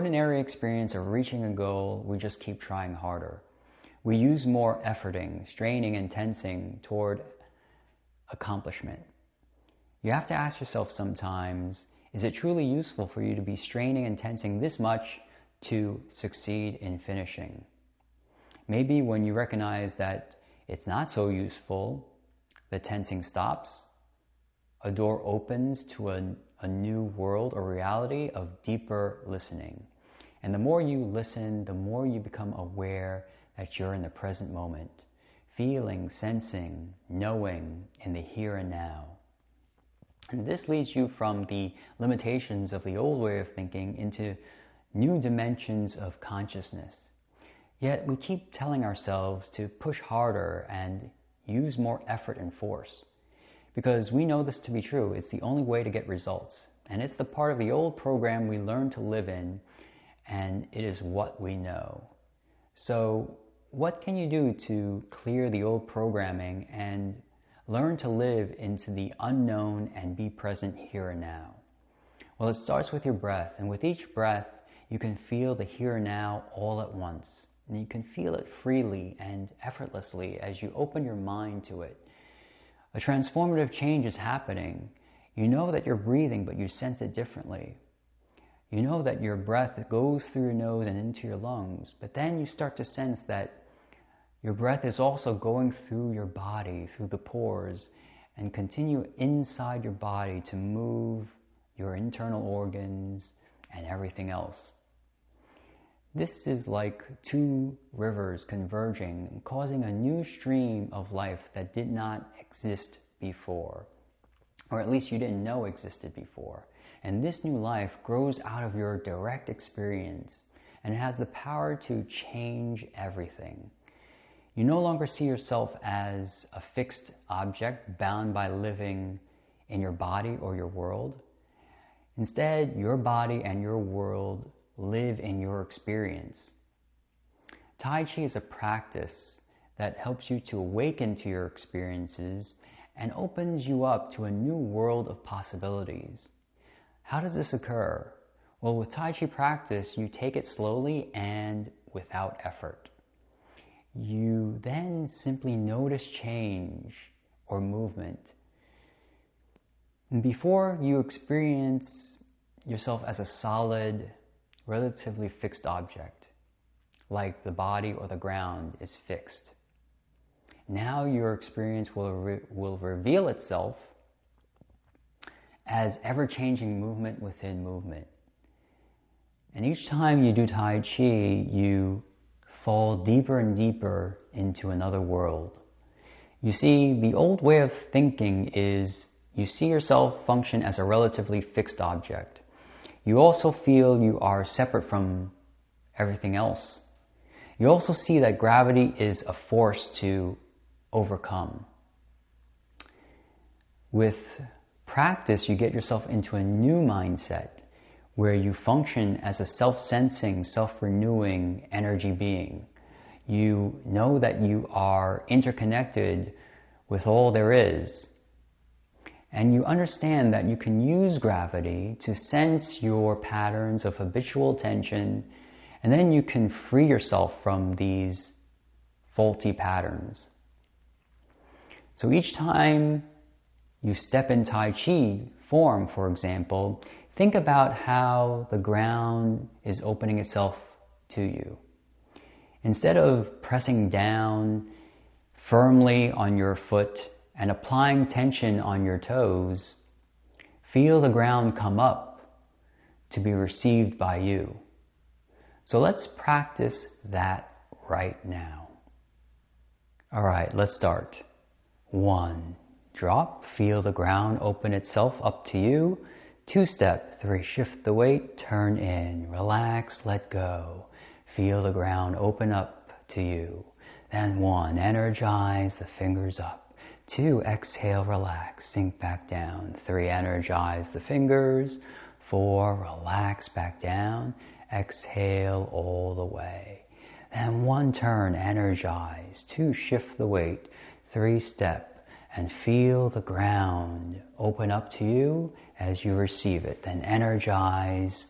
ordinary experience of reaching a goal, we just keep trying harder. We use more efforting, straining, and tensing toward accomplishment. You have to ask yourself sometimes, is it truly useful for you to be straining and tensing this much to succeed in finishing? Maybe when you recognize that it's not so useful, the tensing stops, a door opens to a new world or reality of deeper listening. And the more you listen, the more you become aware that you're in the present moment, feeling, sensing, knowing in the here and now. And this leads you from the limitations of the old way of thinking into new dimensions of consciousness. Yet we keep telling ourselves to push harder and use more effort and force. Because we know this to be true. It's the only way to get results. And it's the part of the old program we learn to live in, and it is what we know. So what can you do to clear the old programming and learn to live into the unknown and be present here and now? Well, it starts with your breath. And with each breath, you can feel the here and now all at once. And you can feel it freely and effortlessly as you open your mind to it. A transformative change is happening. You know that you're breathing, but you sense it differently. You know that your breath goes through your nose and into your lungs, but then you start to sense that your breath is also going through your body, through the pores, and continue inside your body to move your internal organs and everything else. This is like two rivers converging and causing a new stream of life that did not exist before, or at least you didn't know existed before. And this new life grows out of your direct experience, and it has the power to change everything. You no longer see yourself as a fixed object bound by living in your body or your world. Instead, your body and your world live in your experience. Tai Chi is a practice that helps you to awaken to your experiences and opens you up to a new world of possibilities. How does this occur? Well, with Tai Chi practice, you take it slowly and without effort. You then simply notice change or movement. And before you experience yourself as a solid, relatively fixed object, like the body or the ground is fixed. Now your experience will reveal itself as ever-changing movement within movement. And each time you do Tai Chi, you fall deeper and deeper into another world. You see, the old way of thinking is you see yourself function as a relatively fixed object. You also feel you are separate from everything else. You also see that gravity is a force to overcome. With practice, you get yourself into a new mindset where you function as a self-sensing, self-renewing energy being. You know that you are interconnected with all there is. And you understand that you can use gravity to sense your patterns of habitual tension, and then you can free yourself from these faulty patterns. So each time you step in Tai Chi form, for example, think about how the ground is opening itself to you. Instead of pressing down firmly on your foot and applying tension on your toes, feel the ground come up to be received by you. So let's practice that right now. All right, let's start. 1, drop, feel the ground open itself up to you. 2 step, 3, shift the weight, turn in, relax, let go. Feel the ground open up to you. Then 1, energize, the fingers up. 2, exhale, relax, sink back down. 3, energize the fingers. 4, relax back down. Exhale all the way. Then 1, turn, energize. 2, shift the weight. 3, step, and feel the ground open up to you as you receive it. Then energize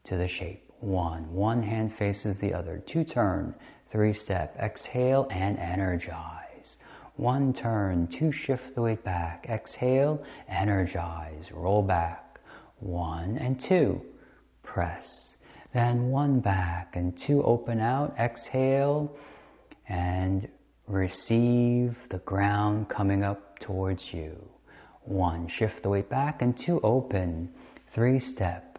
to the shape. 1. One hand faces the other. 2 turn. 3 step. Exhale and energize. 1 turn. 2 shift the weight back. Exhale, energize. Roll back. 1 and 2. Press. Then 1 back and 2 open out. Exhale and receive the ground coming up towards you. 1. Shift the weight back and 2 open. 3 step.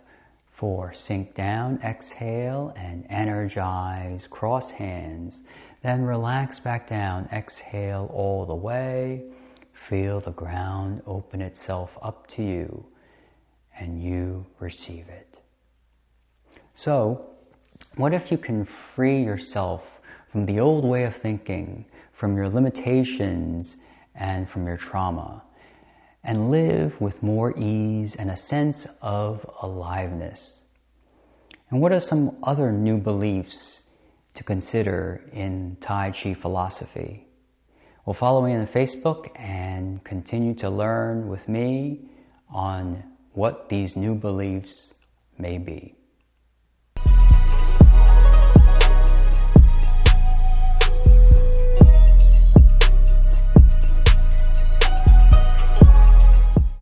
4. Sink down, exhale and energize. Cross hands. Then relax back down. Exhale all the way. Feel the ground open itself up to you and you receive it. So, what if you can free yourself from the old way of thinking, from your limitations and from your trauma, and live with more ease and a sense of aliveness? And what are some other new beliefs to consider in Tai Chi philosophy? Well, follow me on Facebook and continue to learn with me on what these new beliefs may be.